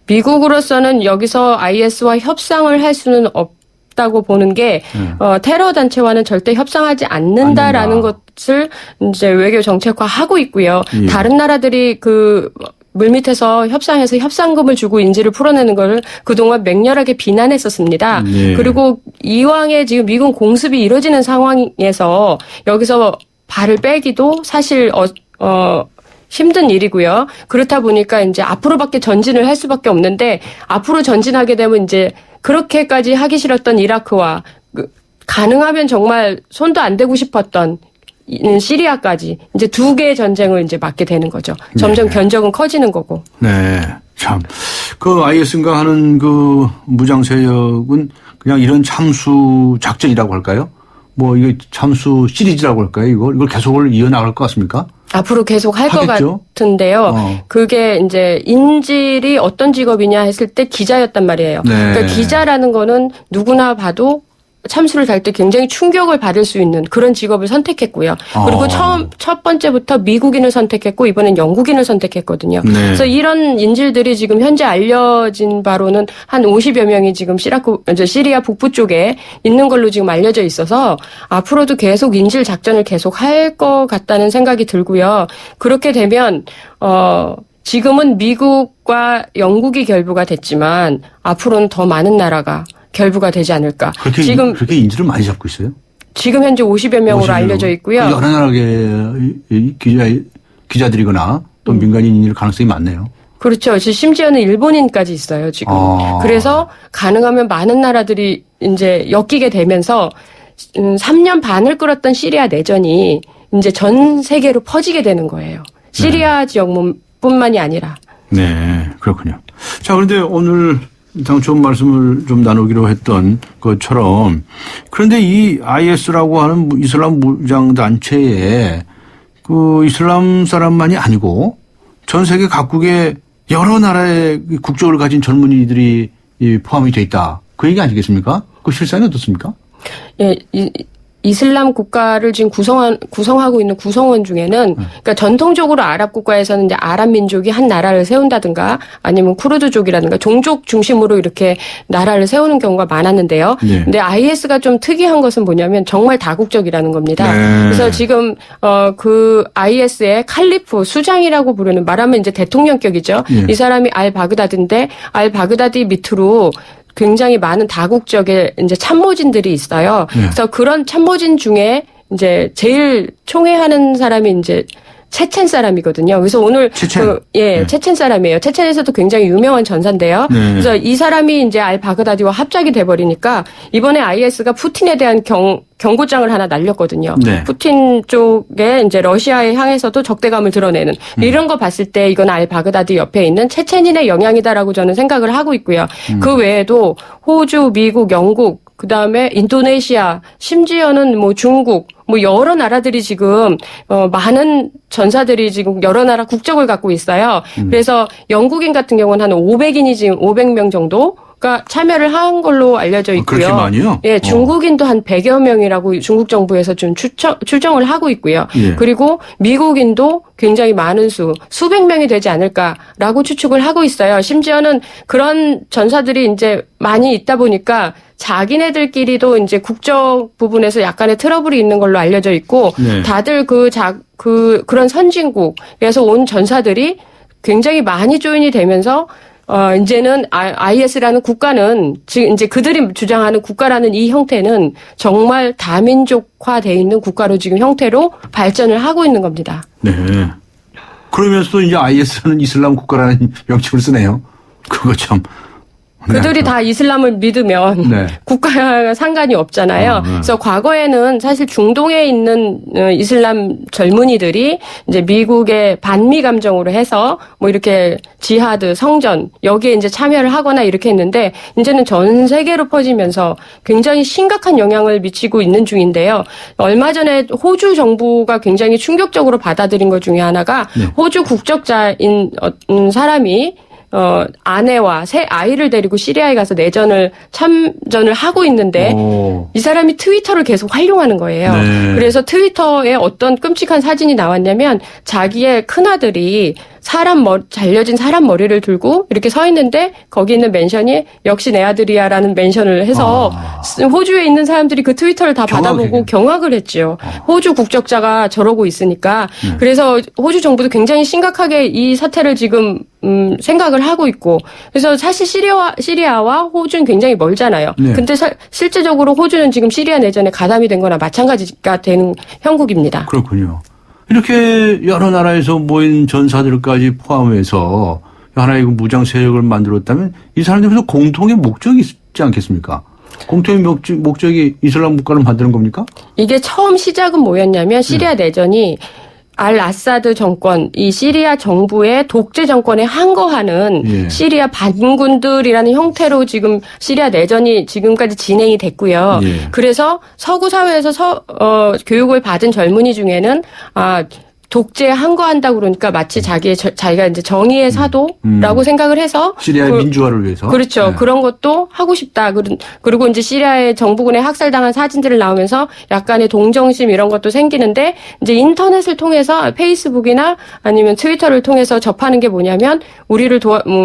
미국으로서는 여기서 IS와 협상을 할 수는 없다고 보는 게 테러 단체와는 절대 협상하지 않는다라는 것을 이제 외교 정책화하고 있고요. 예. 다른 나라들이 그 물밑에서 협상해서 협상금을 주고 인질을 풀어내는 걸 그동안 맹렬하게 비난했었습니다. 네. 그리고 이왕에 지금 미군 공습이 이루어지는 상황에서 여기서 발을 빼기도 사실 힘든 일이고요. 그렇다 보니까 이제 앞으로밖에 전진을 할 수밖에 없는데 앞으로 전진하게 되면 이제 그렇게까지 하기 싫었던 이라크와 가능하면 정말 손도 안 대고 싶었던 시리아까지 이제 두 개의 전쟁을 이제 맞게 되는 거죠. 점점 네. 견적은 커지는 거고. 네. 참. 그 IS인가 하는 그 무장 세력은 그냥 이런 참수 작전이라고 할까요? 이게 참수 시리즈라고 할까요? 이걸 계속을 이어나갈 것 같습니까? 앞으로 계속 할 것 하겠죠? 같은데요. 그게 이제 인질이 어떤 직업이냐 했을 때 기자였단 말이에요. 네. 그러니까 기자라는 거는 누구나 봐도 참수를 달 때 굉장히 충격을 받을 수 있는 그런 직업을 선택했고요. 그리고 첫 번째부터 미국인을 선택했고 이번엔 영국인을 선택했거든요. 네. 그래서 이런 인질들이 지금 현재 알려진 바로는 한 50여 명이 지금 시리아 북부 쪽에 있는 걸로 지금 알려져 있어서 앞으로도 계속 인질 작전을 계속 할 것 같다는 생각이 들고요. 그렇게 되면 지금은 미국과 영국이 결부가 됐지만 앞으로는 더 많은 나라가 결부가 되지 않을까. 그렇게 인질을 많이 잡고 있어요? 지금 현재 50여 명으로 알려져 있고요. 여러 나라의 기자들이거나 또 민간인일 가능성이 많네요. 그렇죠. 심지어는 일본인까지 있어요, 지금. 그래서 가능하면 많은 나라들이 이제 엮이게 되면서 3년 반을 끌었던 시리아 내전이 이제 전 세계로 퍼지게 되는 거예요. 시리아 지역뿐만이 아니라. 네, 그렇군요. 자, 그런데 오늘 좋은 말씀을 좀 나누기로 했던 것처럼 그런데 이 IS라고 하는 이슬람 무장 단체에 그 이슬람 사람만이 아니고 전 세계 각국의 여러 나라의 국적을 가진 젊은이들이 포함이 돼 있다. 그 얘기 아니겠습니까? 그 실상이 어떻습니까? 예, 이슬람 국가를 지금 구성하고 있는 구성원 중에는, 그러니까 전통적으로 아랍 국가에서는 이제 아랍 민족이 한 나라를 세운다든가 아니면 쿠르드족이라든가 종족 중심으로 이렇게 나라를 세우는 경우가 많았는데요. 네. 근데 IS가 좀 특이한 것은 뭐냐면 정말 다국적이라는 겁니다. 네. 그래서 지금, 그 IS의 칼리프, 수장이라고 부르는 말하면 이제 대통령격이죠. 네. 이 사람이 알바그다드인데 알바그다디 밑으로 굉장히 많은 다국적의 이제 참모진들이 있어요. 네. 그래서 그런 참모진 중에 이제 제일 총회하는 사람이 이제 체첸 사람이거든요. 그래서 오늘 체첸. 체첸 사람이에요. 체첸에서도 굉장히 유명한 전사인데요. 네. 그래서 이 사람이 이제 알바그다디와 합작이 돼버리니까 이번에 IS가 푸틴에 대한 경고장을 하나 날렸거든요. 네. 푸틴 쪽에 이제 러시아에 향해서도 적대감을 드러내는 이런 거 봤을 때 이건 알바그다디 옆에 있는 체첸인의 영향이다라고 저는 생각을 하고 있고요. 그 외에도 호주, 미국, 영국, 그다음에 인도네시아, 심지어는 뭐 중국, 뭐 여러 나라들이 지금 많은 전사들이 지금 여러 나라 국적을 갖고 있어요. 그래서 영국인 같은 경우는 한 500인이 지금 500명 정도가 참여를 한 걸로 알려져 있고요. 그렇게 많이요? 예, 중국인도 한 100여 명이라고 중국 정부에서 좀 추정을 하고 있고요. 예. 그리고 미국인도 굉장히 많은 수백 명이 되지 않을까라고 추측을 하고 있어요. 심지어는 그런 전사들이 이제 많이 있다 보니까 자기네들끼리도 이제 국적 부분에서 약간의 트러블이 있는 걸로 알려져 있고, 네. 다들 그런 선진국에서 온 전사들이 굉장히 많이 조인이 되면서, 이제는 IS라는 국가는, 지금 이제 그들이 주장하는 국가라는 이 형태는 정말 다민족화되어 있는 국가로 지금 형태로 발전을 하고 있는 겁니다. 네. 그러면서도 이제 IS는 이슬람 국가라는 명칭을 쓰네요. 그거 참. 그들이 다 이슬람을 믿으면 네. 국가와 상관이 없잖아요. 그래서 과거에는 사실 중동에 있는 이슬람 젊은이들이 이제 미국의 반미 감정으로 해서 뭐 이렇게 지하드, 성전 여기에 이제 참여를 하거나 이렇게 했는데 이제는 전 세계로 퍼지면서 굉장히 심각한 영향을 미치고 있는 중인데요. 얼마 전에 호주 정부가 굉장히 충격적으로 받아들인 것 중에 하나가 네. 호주 국적자인 사람이 아내와 새 아이를 데리고 시리아에 가서 참전을 하고 있는데 이 사람이 트위터를 계속 활용하는 거예요. 네. 그래서 트위터에 어떤 끔찍한 사진이 나왔냐면 자기의 큰아들이 잘려진 사람 머리를 들고 이렇게 서 있는데 거기 있는 멘션이 역시 내 아들이야라는 멘션을 해서 호주에 있는 사람들이 그 트위터를 다 받아보고 경악을 했죠. 호주 국적자가 저러고 있으니까. 그래서 호주 정부도 굉장히 심각하게 이 사태를 지금 생각을 하고 있고 그래서 사실 시리아와 호주는 굉장히 멀잖아요. 네. 근데 실제적으로 호주는 지금 시리아 내전에 가담이 된 거나 마찬가지가 되는 형국입니다. 그렇군요. 이렇게 여러 나라에서 모인 전사들까지 포함해서 하나의 무장 세력을 만들었다면 이 사람들에서 공통의 목적이 있지 않겠습니까? 공통의 목적이 이슬람 국가를 만드는 겁니까? 이게 처음 시작은 뭐였냐면 시리아 내전이 알 아사드 정권, 이 시리아 정부의 독재 정권에 항거하는 시리아 반군들이라는 형태로 지금 시리아 내전이 지금까지 진행이 됐고요. 그래서 서구 사회에서 교육을 받은 젊은이 중에는 독재 항거한다 그러니까 마치 자기가 이제 정의의 사도라고 생각을 해서 시리아의 민주화를 위해서 그렇죠. 네. 그런 것도 하고 싶다. 그리고 이제 시리아의 정부군에 학살당한 사진들을 나오면서 약간의 동정심 이런 것도 생기는데 이제 인터넷을 통해서 페이스북이나 아니면 트위터를 통해서 접하는 게 뭐냐면 우리를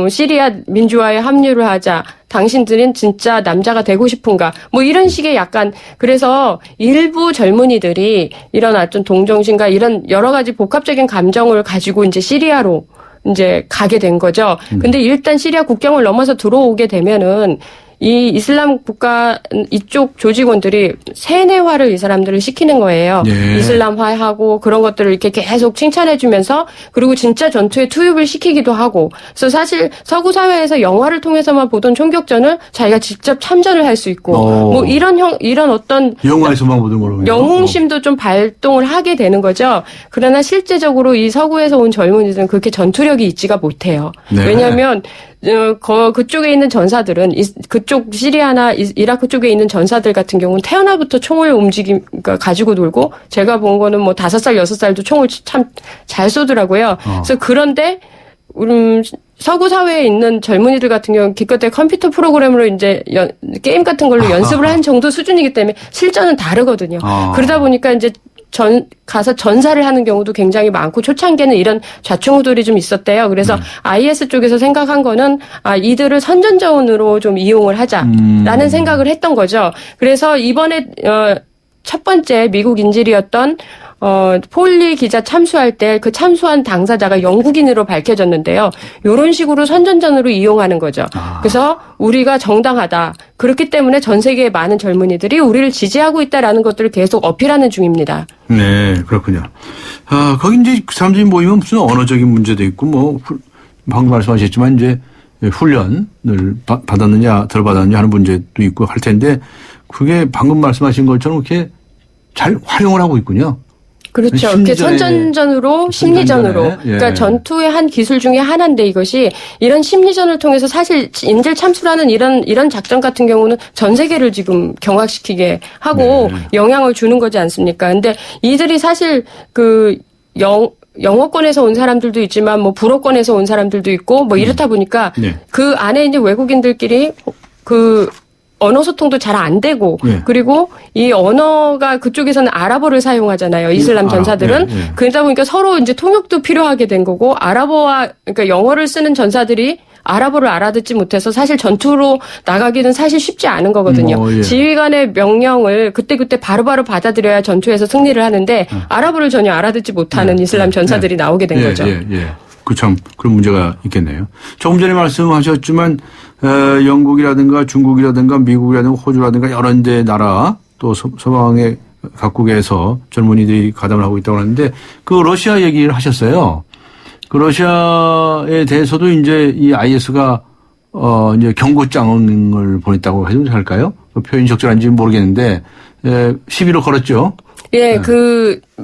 시리아 민주화에 합류를 하자. 당신들은 진짜 남자가 되고 싶은가? 뭐 이런 식의 약간 그래서 일부 젊은이들이 이런 어떤 동정심과 이런 여러 가지 복합적인 감정을 가지고 이제 시리아로 이제 가게 된 거죠. 근데 일단 시리아 국경을 넘어서 들어오게 되면은 이 이슬람 국가 이쪽 조직원들이 세뇌화를 이 사람들을 시키는 거예요. 예. 이슬람화하고 그런 것들을 이렇게 계속 칭찬해주면서 그리고 진짜 전투에 투입을 시키기도 하고. 그래서 사실 서구 사회에서 영화를 통해서만 보던 총격전을 자기가 직접 참전을 할 수 있고 뭐 이런 어떤 영화에서만 보던 거로 영웅심도 좀 발동을 하게 되는 거죠. 그러나 실제적으로 이 서구에서 온 젊은이들은 그렇게 전투력이 있지가 못해요. 네. 왜냐하면 그쪽에 있는 전사들은 그쪽 시리아나 이라크 쪽에 있는 전사들 같은 경우는 태어나부터 총을 그러니까 가지고 놀고 제가 본 거는 뭐 5살, 6살도 총을 참 잘 쏘더라고요. 그래서 그런데 서구 사회에 있는 젊은이들 같은 경우는 기껏해 컴퓨터 프로그램으로 이제 게임 같은 걸로 연습을 한 정도 수준이기 때문에 실전은 다르거든요. 그러다 보니까 이제 가서 전사를 하는 경우도 굉장히 많고 초창기에는 이런 좌충우돌이 좀 있었대요. 그래서 IS 쪽에서 생각한 거는 이들을 선전자원으로 좀 이용을 하자라는 생각을 했던 거죠. 그래서 이번에 첫 번째 미국 인질이었던 폴리 기자 참수할 때 그 참수한 당사자가 영국인으로 밝혀졌는데요. 이런 식으로 선전전으로 이용하는 거죠. 그래서 우리가 정당하다. 그렇기 때문에 전 세계의 많은 젊은이들이 우리를 지지하고 있다라는 것들을 계속 어필하는 중입니다. 네, 그렇군요. 거기 이제 그 사람들이 모이면 무슨 언어적인 문제도 있고 뭐 방금 말씀하셨지만 이제 훈련을 받았느냐 덜 받았느냐 하는 문제도 있고 할 텐데 그게 방금 말씀하신 것처럼 이렇게 잘 활용을 하고 있군요. 그렇죠. 이렇게 선전전으로 심리전으로. 예. 그러니까 전투의 한 기술 중에 하나인데 이것이 이런 심리전을 통해서 사실 인질 참수라는 이런 작전 같은 경우는 전 세계를 지금 경악시키게 하고 영향을 주는 거지 않습니까? 근데 이들이 사실 영어권에서 온 사람들도 있지만 뭐 불어권에서 온 사람들도 있고 뭐 이렇다 보니까 그 안에 이제 외국인들끼리 언어 소통도 잘 안 되고 그리고 이 언어가 그쪽에서는 아랍어를 사용하잖아요. 이슬람 전사들은. 그러다 보니까 서로 이제 통역도 필요하게 된 거고 그러니까 영어를 쓰는 전사들이 아랍어를 알아듣지 못해서 사실 전투로 나가기는 사실 쉽지 않은 거거든요. 지휘관의 명령을 그때그때 바로바로 받아들여야 전투에서 승리를 하는데 아랍어를 전혀 알아듣지 못하는 이슬람 전사들이 나오게 된 거죠. 참 그런 문제가 있겠네요. 조금 전에 말씀하셨지만 영국이라든가 중국이라든가 미국이라든가 호주라든가 여러 데 나라 또 서방의 각국에서 젊은이들이 가담을 하고 있다고 하는데 그 러시아 얘기를 하셨어요. 그 러시아에 대해서도 이제 이 IS가 이제 경고장을 보냈다고 해도 할까요? 그 표현이 적절한지 모르겠는데 시비를 걸었죠. 예,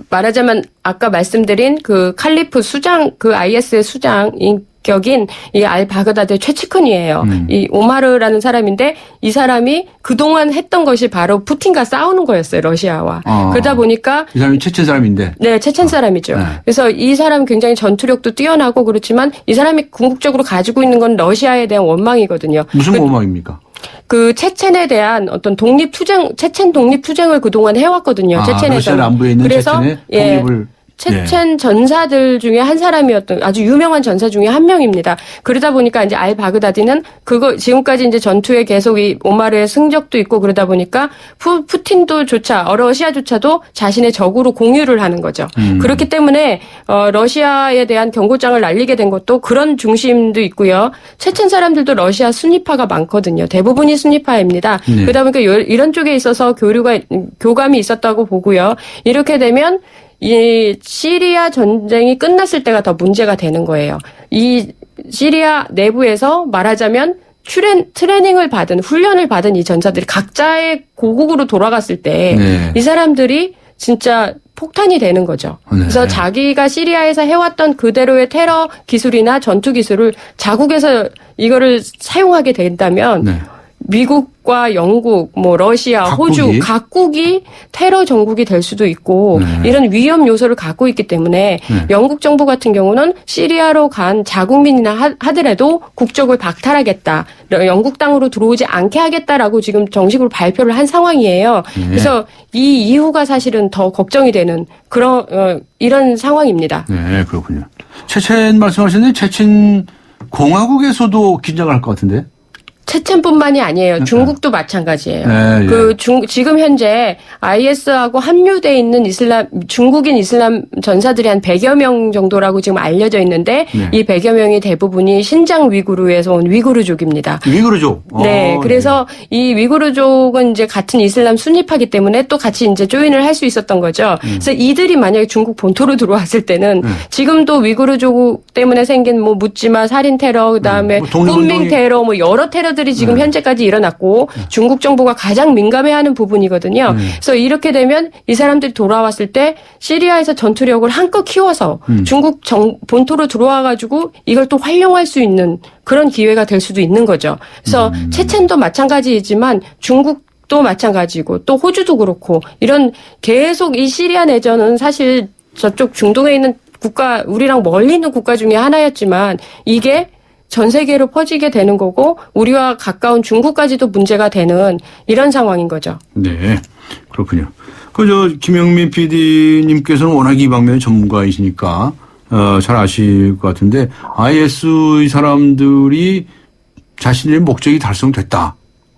말하자면 아까 말씀드린 그 칼리프 수장, 그 IS의 수장격인 이 알바그다드의 최측근이에요. 이 오마르라는 사람인데 이 사람이 그동안 했던 것이 바로 푸틴과 싸우는 거였어요, 러시아와. 그러다 보니까. 이 사람이 체첸 사람인데? 네, 체첸 사람이죠. 그래서 이 사람 굉장히 전투력도 뛰어나고 그렇지만 이 사람이 궁극적으로 가지고 있는 건 러시아에 대한 원망이거든요. 무슨 원망입니까? 그 체첸에 대한 어떤 체첸 독립투쟁을 그동안 해왔거든요. 체첸에서. 러시아 남부에 있는 그래서 체첸의 독립을. 체첸 전사들 중에 한 사람이었던 아주 유명한 전사 중에 한 명입니다. 그러다 보니까 이제 알바그다디는 지금까지 이제 전투에 계속 이 오마르의 승적도 있고 그러다 보니까 러시아조차도 자신의 적으로 공유를 하는 거죠. 그렇기 때문에 러시아에 대한 경고장을 날리게 된 것도 그런 중심도 있고요. 체첸 사람들도 러시아 순위파가 많거든요. 대부분이 순위파입니다. 그러다 보니까 이런 쪽에 있어서 교감이 있었다고 보고요. 이렇게 되면 이 시리아 전쟁이 끝났을 때가 더 문제가 되는 거예요. 이 시리아 내부에서 말하자면 트레이닝을 받은 훈련을 받은 이 전사들이 각자의 고국으로 돌아갔을 때 이 사람들이 진짜 폭탄이 되는 거죠. 그래서 자기가 시리아에서 해왔던 그대로의 테러 기술이나 전투 기술을 자국에서 이거를 사용하게 된다면 미국과 영국, 뭐 러시아, 호주 각국이 테러 정국이 될 수도 있고 이런 위험 요소를 갖고 있기 때문에 영국 정부 같은 경우는 시리아로 간 자국민이나 하더라도 국적을 박탈하겠다. 영국 땅으로 들어오지 않게 하겠다라고 지금 정식으로 발표를 한 상황이에요. 그래서 이 이후가 사실은 더 걱정이 되는 그런 이런 상황입니다. 네, 그렇군요. 체첸 말씀하셨는데 체첸 공화국에서도 긴장을 할 것 같은데? 체첸뿐만이 아니에요. 중국도 마찬가지예요. 네, 지금 현재 IS하고 합류돼 있는 중국인 이슬람 전사들이 한 100여 명 정도라고 지금 알려져 있는데 이 100여 명이 대부분이 신장 위구르에서 온 위구르족입니다. 위구르족. 네, 그래서 이 위구르족은 이제 같은 이슬람 순위파기 때문에 또 같이 이제 조인을 할 수 있었던 거죠. 그래서 이들이 만약에 중국 본토로 들어왔을 때는 지금도 위구르족 때문에 생긴 뭐 묻지마 살인 테러, 그다음에 군민 테러, 뭐 여러 테러들이 지금 현재까지 일어났고 중국 정부가 가장 민감해하는 부분이거든요. 그래서 이렇게 되면 이 사람들이 돌아왔을 때 시리아에서 전투력을 한껏 키워서 중국 본토로 들어와가지고 이걸 또 활용할 수 있는 그런 기회가 될 수도 있는 거죠. 그래서 체첸도 마찬가지이지만 중국도 마찬가지고 또 호주도 그렇고 이런 계속 이 시리아 내전은 사실 저쪽 중동에 있는 국가, 우리랑 멀리 있는 국가 중에 하나였지만 이게 전 세계로 퍼지게 되는 거고 우리와 가까운 중국까지도 문제가 되는 이런 상황인 거죠. 네, 그렇군요. 김영미 PD님께서는 워낙 이 방면의 전문가이시니까 잘 아실 것 같은데 IS 이 사람들이 자신의 목적이 달성됐다라고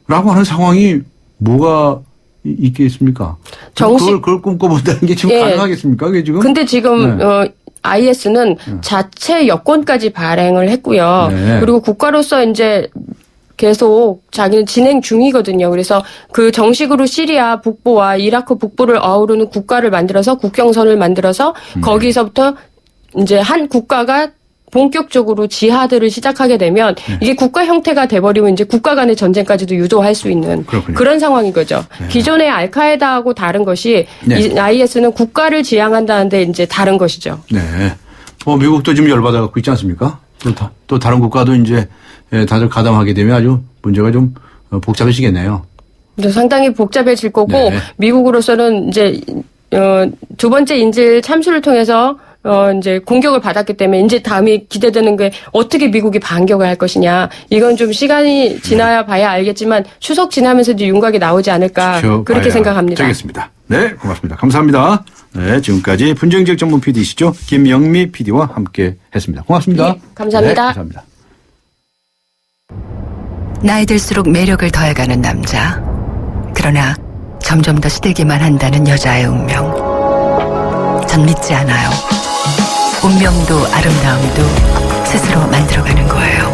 하는 상황이 뭐가 있겠습니까? 그걸 꿈꿔본다는 게 지금 가능하겠습니까? 그게 지금? 근데 지금 IS는 자체 여권까지 발행을 했고요. 그리고 국가로서 이제 계속 자기는 진행 중이거든요. 그래서 그 정식으로 시리아 북부와 이라크 북부를 어우르는 국가를 만들어서 국경선을 만들어서 거기서부터 이제 한 국가가 본격적으로 지하드를 시작하게 되면 이게 국가 형태가 돼버리면 이제 국가 간의 전쟁까지도 유도할 수 있는 그런 상황인 거죠. 기존의 알카에다하고 다른 것이 이 IS는 국가를 지향한다는데 이제 다른 것이죠. 네. 미국도 지금 열받아 갖고 있지 않습니까? 또 다른 국가도 이제 다들 가담하게 되면 아주 문제가 좀 복잡해지겠네요. 상당히 복잡해질 거고 미국으로서는 이제 두 번째 인질 참수를 통해서 이제 공격을 받았기 때문에 이제 다음이 기대되는 게 어떻게 미국이 반격을 할 것이냐. 이건 좀 시간이 지나야 봐야 알겠지만 추석 지나면서도 윤곽이 나오지 않을까 그렇게 생각합니다. 알겠습니다. 네, 고맙습니다. 감사합니다. 네, 지금까지 분쟁지역 전문 PD이시죠. 김영미 PD와 함께 했습니다. 고맙습니다. 네, 감사합니다. 네, 감사합니다. 나이 들수록 매력을 더해가는 남자. 그러나 점점 더 시들기만 한다는 여자의 운명. 전 믿지 않아요. 운명도 아름다움도 스스로 만들어가는 거예요.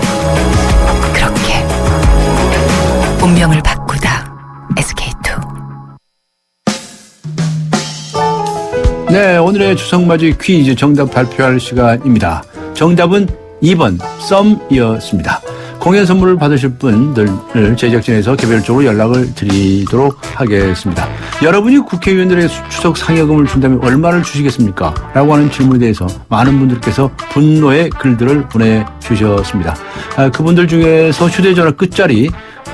그렇게 운명을 바꾸다. SK2. 네, 오늘의 추석맞이 퀴즈 정답 발표할 시간입니다. 정답은 2번 썸이었습니다. 공연 선물을 받으실 분들을 제작진에서 개별적으로 연락을 드리도록 하겠습니다. 여러분이 국회의원들의 추석 상여금을 준다면 얼마를 주시겠습니까? 라고 하는 질문에 대해서 많은 분들께서 분노의 글들을 보내주셨습니다. 그분들 중에서 휴대전화 끝자리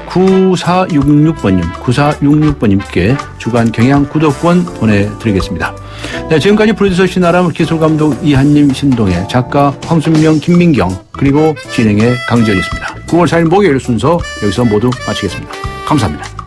9466번님께 주간 경향 구독권 보내드리겠습니다. 네, 지금까지 프로듀서 신아람, 기술감독 이한님, 신동해, 작가 황순명, 김민경, 그리고 진행의 강지연이었습니다. 9월 4일 목요일 순서 여기서 모두 마치겠습니다. 감사합니다.